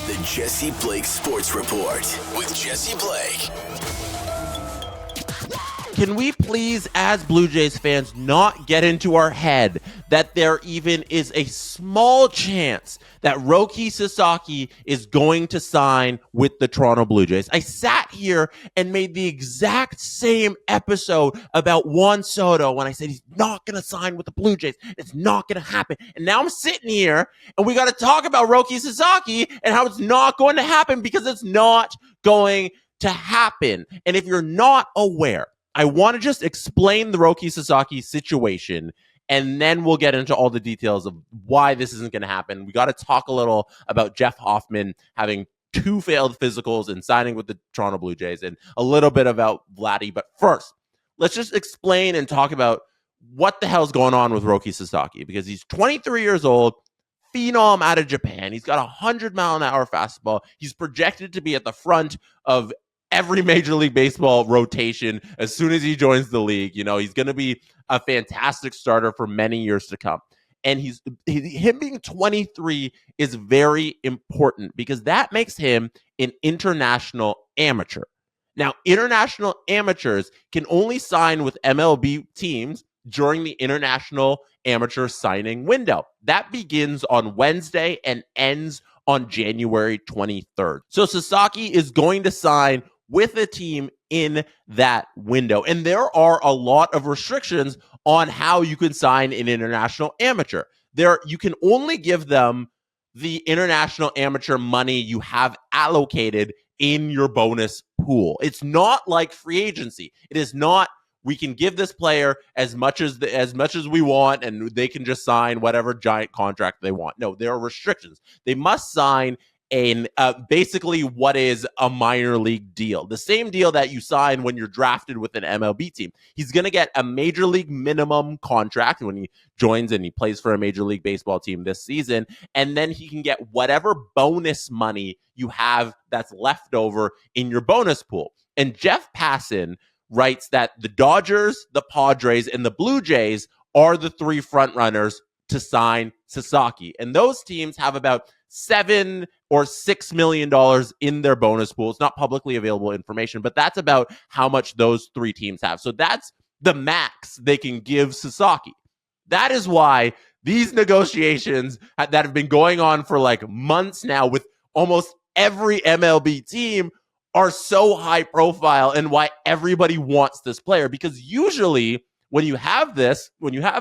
The Jesse Blake Sports Report with Jesse Blake. Can we please, as Blue Jays fans, not get into our head that there even is a small chance that Rōki Sasaki is going to sign with the Toronto Blue Jays? I sat here and made the exact same episode about Juan Soto when I said he's not going to sign with the Blue Jays. It's not going to happen. And now I'm sitting here and we got to talk about Rōki Sasaki and how it's not going to happen because it's not going to happen. And if you're not aware, I want to just explain the Rōki Sasaki situation, and then we'll get into all the details of why this isn't going to happen. We got to talk a little about Jeff Hoffman having 2 failed physicals and signing with the Toronto Blue Jays, and a little bit about Vladdy. But first, let's just explain and talk about what the hell's going on with Rōki Sasaki, because he's 23 years old, phenom out of Japan. He's got a 100-mile-an-hour fastball. He's projected to be at the front of every Major League Baseball rotation as soon as he joins the league. You know, he's going to be a fantastic starter for many years to come. And him being 23 is very important because that makes him an international amateur. Now, international amateurs can only sign with MLB teams during the international amateur signing window. That begins on Wednesday and ends on January 23rd. So Sasaki is going to sign with a team in that window. And there are a lot of restrictions on how you can sign an international amateur. You can only give them the international amateur money you have allocated in your bonus pool. It's not like free agency. It is not, we can give this player as much as we want and they can just sign whatever giant contract they want. No, there are restrictions. They must sign basically what is a minor league deal. The same deal that you sign when you're drafted with an MLB team. He's going to get a major league minimum contract when he joins and he plays for a Major League Baseball team this season. And then he can get whatever bonus money you have that's left over in your bonus pool. And Jeff Passan writes that the Dodgers, the Padres, and the Blue Jays are the 3 frontrunners to sign Sasaki. And those teams have about $7 or $6 million in their bonus pool. It's not publicly available information, but that's about how much those 3 teams have. So that's the max they can give Sasaki. That is why these negotiations that have been going on for like months now with almost every MLB team are so high profile and why everybody wants this player. Because usually when you have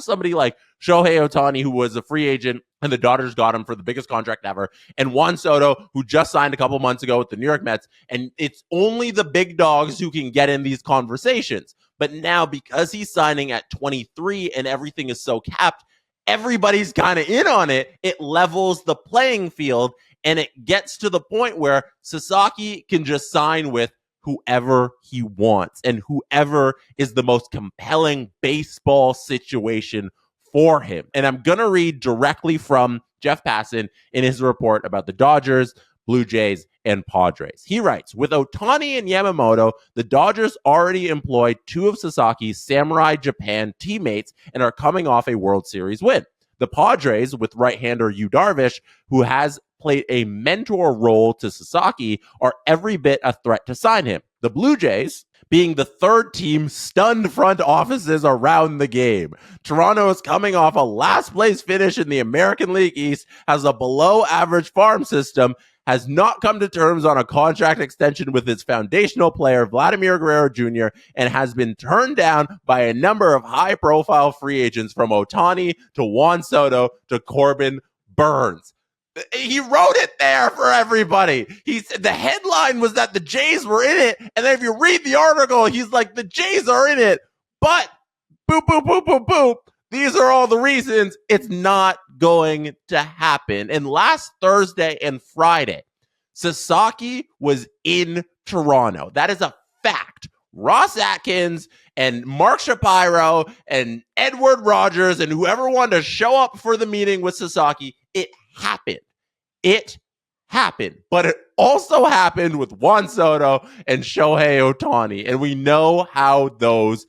somebody like Shohei Ohtani, who was a free agent and the Dodgers got him for the biggest contract ever, and Juan Soto, who just signed a couple months ago with the New York Mets, and it's only the big dogs who can get in these conversations. But now, because he's signing at 23 and everything is so capped, everybody's kind of in on it. It levels the playing field, and it gets to the point where Sasaki can just sign with whoever he wants and whoever is the most compelling baseball situation for him. And I'm going to read directly from Jeff Passan in his report about the Dodgers, Blue Jays, and Padres. He writes, with Ohtani and Yamamoto, the Dodgers already employed 2 of Sasaki's Samurai Japan teammates and are coming off a World Series win. The Padres, with right-hander Yu Darvish, who has played a mentor role to Sasaki, are every bit a threat to sign him. The Blue Jays, being the 3rd team, stunned front offices around the game. Toronto is coming off a last-place finish in the American League East, has a below-average farm system, has not come to terms on a contract extension with its foundational player, Vladimir Guerrero Jr., and has been turned down by a number of high-profile free agents from Ohtani to Juan Soto to Corbin Burns. He wrote it there for everybody. He said the headline was that the Jays were in it, and then if you read the article, he's like, the Jays are in it, but boop, boop, boop, boop, boop. These are all the reasons it's not going to happen. And last Thursday and Friday, Sasaki was in Toronto. That is a fact. Ross Atkins and Mark Shapiro and Edward Rogers and whoever wanted to show up for the meeting with Sasaki, it happened. It happened. But it also happened with Juan Soto and Shohei Ohtani. And we know how those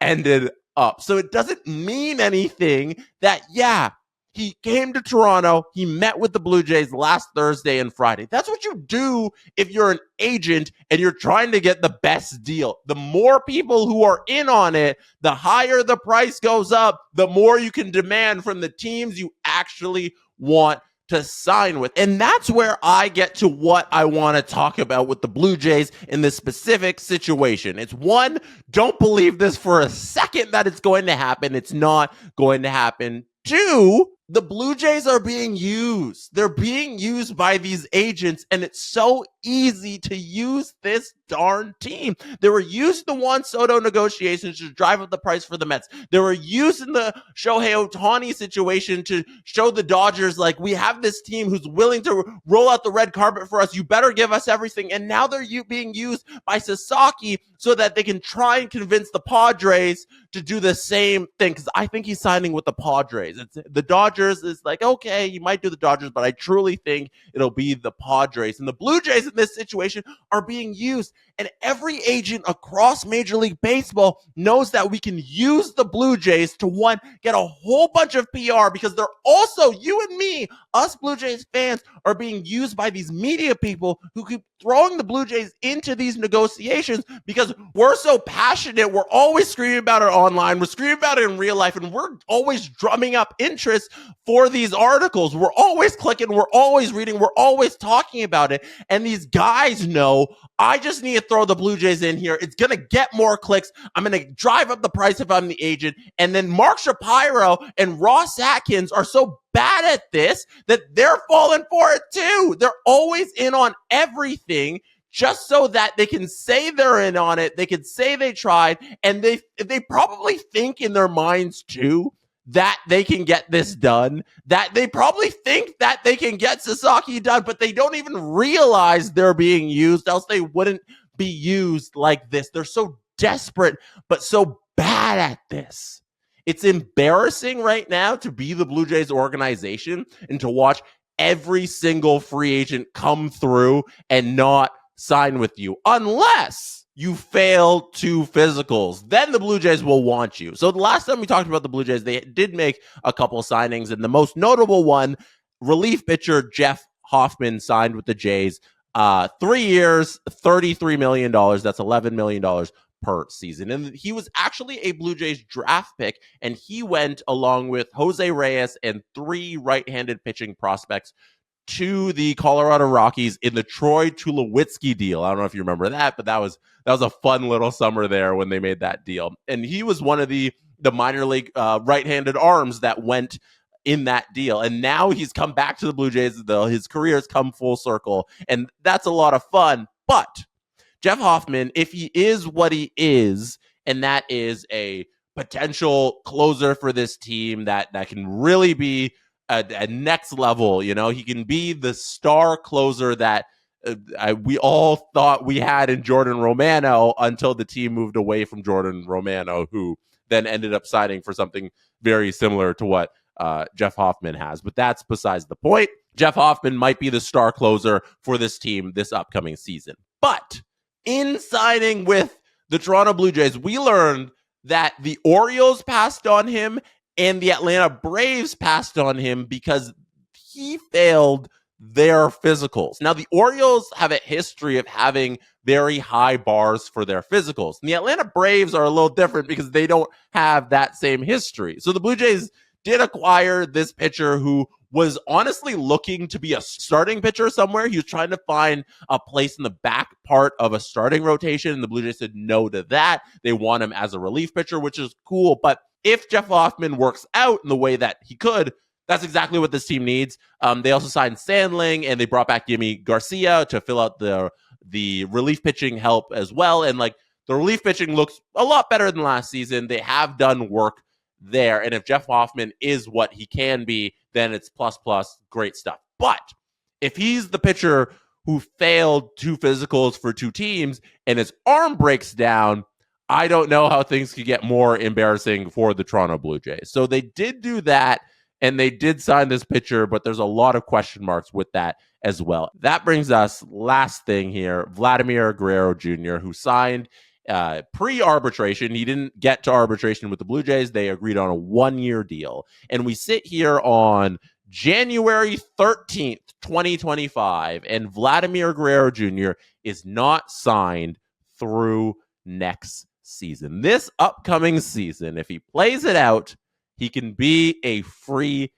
ended up. So it doesn't mean anything that, yeah, He came to Toronto. He met with the Blue Jays last Thursday and Friday. That's what you do if you're an agent and you're trying to get the best deal. The more people who are in on it, the higher the price goes up, the more you can demand from the teams you actually want to sign with. And that's where I get to what I want to talk about with the Blue Jays in this specific situation. It's one, don't believe this for a second that it's going to happen. It's not going to happen. Two, the Blue Jays are being used. They're being used by these agents, and it's so easy to use this darn team. They were used in the Juan Soto negotiations to drive up the price for the Mets. They were used in the Shohei Ohtani situation to show the Dodgers, like, we have this team who's willing to roll out the red carpet for us. You better give us everything. And now they're being used by Sasaki so that they can try and convince the Padres to do the same thing, because I think he's signing with the Padres. The Dodgers is like, okay, you might do the Dodgers, but I truly think it'll be the Padres. And the Blue Jays in this situation are being used. And every agent across Major League Baseball knows that we can use the Blue Jays to, one, get a whole bunch of PR, because they're also, you and me, us Blue Jays fans, are being used by these media people who keep throwing the Blue Jays into these negotiations because we're so passionate. We're always screaming about it online. We're screaming about it in real life, and we're always drumming up interest for these articles. We're always clicking. We're always reading. We're always talking about it. And these guys know, I just need to throw the Blue Jays in here. It's going to get more clicks. I'm going to drive up the price if I'm the agent. And then Mark Shapiro and Ross Atkins are so bad at this that they're falling for it too. They're always in on everything just so that they can say they're in on it. They can say they tried, and they probably think in their minds too that they can get this done, that they probably think that they can get Sasaki done, but they don't even realize they're being used, else they wouldn't be used like this. They're so desperate, but so bad at this. It's embarrassing right now to be the Blue Jays organization and to watch every single free agent come through and not sign with you, unless you fail 2 physicals. Then the Blue Jays will want you. So the last time we talked about the Blue Jays, they did make a couple signings, and the most notable one, relief pitcher Jeff Hoffman signed with the Jays. 3 years, $33 million. That's $11 million per season. And he was actually a Blue Jays draft pick, and he went along with Jose Reyes and 3 right-handed pitching prospects to the Colorado Rockies in the Troy Tulowitzki deal. I don't know if you remember that, but that was a fun little summer there when they made that deal. And he was one of the minor league right-handed arms that went in that deal. And now he's come back to the Blue Jays. His career has come full circle, and that's a lot of fun. But Jeff Hoffman, if he is what he is, and that is a potential closer for this team that can really be a next level, he can be the star closer that we all thought we had in Jordan Romano until the team moved away from Jordan Romano, who then ended up signing for something very similar to what Jeff Hoffman has. But that's besides the point. Jeff Hoffman might be the star closer for this team this upcoming season. But in signing with the Toronto Blue Jays, we learned that the Orioles passed on him and the Atlanta Braves passed on him because he failed their physicals. Now, the Orioles have a history of having very high bars for their physicals. And the Atlanta Braves are a little different because they don't have that same history. So the Blue Jays did acquire this pitcher who was honestly looking to be a starting pitcher somewhere. He was trying to find a place in the back part of a starting rotation, and the Blue Jays said no to that. They want him as a relief pitcher, which is cool. But if Jeff Hoffman works out in the way that he could, that's exactly what this team needs. They also signed Sandling, and they brought back Yimi Garcia to fill out the relief pitching help as well. And the relief pitching looks a lot better than last season. They have done work there. And if Jeff Hoffman is what he can be, then it's plus, great stuff. But if he's the pitcher who failed 2 physicals for 2 teams and his arm breaks down, I don't know how things could get more embarrassing for the Toronto Blue Jays. So they did do that, and they did sign this pitcher, but there's a lot of question marks with that as well. That brings us last thing here, Vladimir Guerrero Jr., who signed pre-arbitration. He didn't get to arbitration with the Blue Jays. They agreed on a 1-year deal. And we sit here on January 13th, 2025, and Vladimir Guerrero Jr. is not signed through next season. This upcoming season, if he plays it out, he can be a free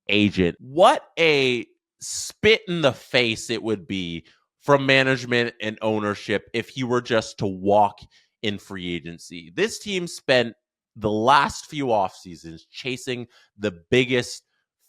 agent. What a spit in the face it would be from management and ownership if he were just to walk in free agency. This team spent the last few off seasons chasing the biggest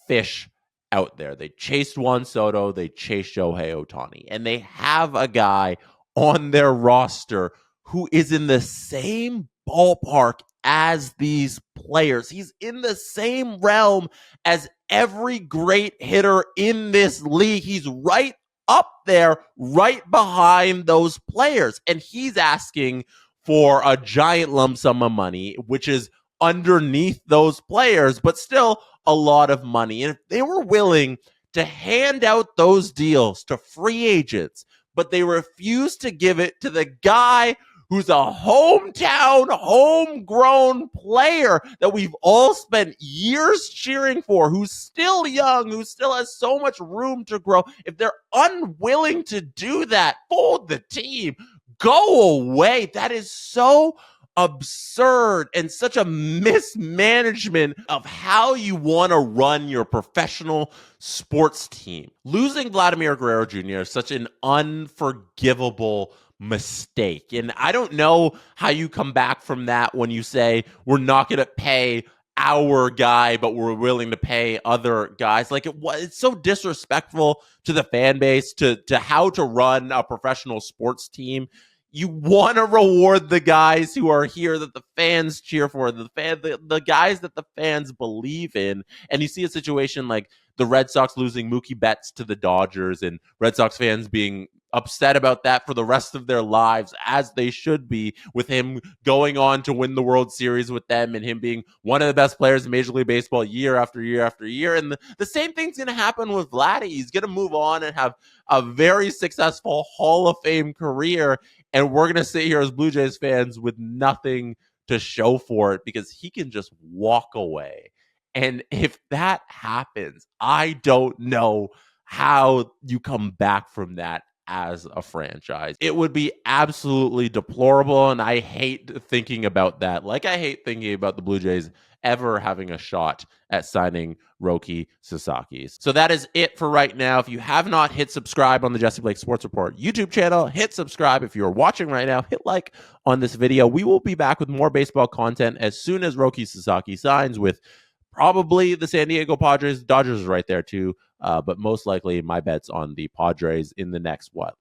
fish out there. They chased Juan Soto, they chased Shohei Ohtani, and they have a guy on their roster who is in the same ballpark as these players. He's in the same realm as every great hitter in this league. He's right up there, right behind those players. And he's asking for a giant lump sum of money, which is underneath those players, but still a lot of money. And if they were willing to hand out those deals to free agents, but they refuse to give it to the guy who's a hometown, homegrown player that we've all spent years cheering for, who's still young, who still has so much room to grow. If they're unwilling to do that, fold the team, go away. That is so absurd and such a mismanagement of how you want to run your professional sports team. Losing Vladimir Guerrero Jr. is such an unforgivable mistake. And I don't know how you come back from that when you say we're not going to pay our guy, but we're willing to pay other guys. Like it's so disrespectful to the fan base, to how to run a professional sports team. You want to reward the guys who are here that the fans cheer for, the guys that the fans believe in. And you see a situation like the Red Sox losing Mookie Betts to the Dodgers, and Red Sox fans being upset about that for the rest of their lives, as they should be, with him going on to win the World Series with them and him being one of the best players in Major League Baseball year after year after year. And the same thing's going to happen with Vladdy. He's going to move on and have a very successful Hall of Fame career. And we're going to sit here as Blue Jays fans with nothing to show for it because he can just walk away. And if that happens, I don't know how you come back from that as a franchise. It would be absolutely deplorable, and I hate thinking about that. Like I hate thinking about the Blue Jays ever having a shot at signing Rōki Sasaki. So that is it for right now. If you have not hit subscribe on the Jesse Blake Sports Report YouTube channel, hit subscribe. If you're watching right now, hit like on this video. We will be back with more baseball content as soon as Rōki Sasaki signs with probably the San Diego Padres. Dodgers is right there too. But most likely my bet's on the Padres in the next, 4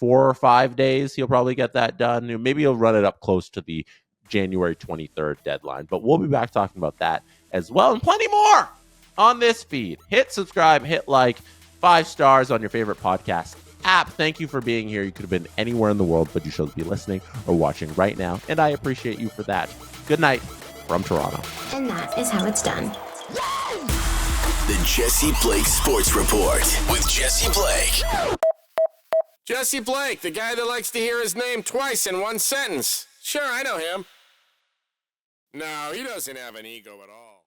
or 5 days. He'll probably get that done. Maybe he'll run it up close to the January 23rd deadline. But we'll be back talking about that as well and plenty more on this feed. Hit subscribe, hit like, 5 stars on your favorite podcast app. Thank you for being here. You could have been anywhere in the world, but you chose to be listening or watching right now, and I appreciate you for that. Good night from Toronto. And that is how it's done. The Jesse Blake Sports Report with Jesse Blake. Jesse Blake, the guy that likes to hear his name twice in one sentence. Sure, I know him. No, he doesn't have an ego at all.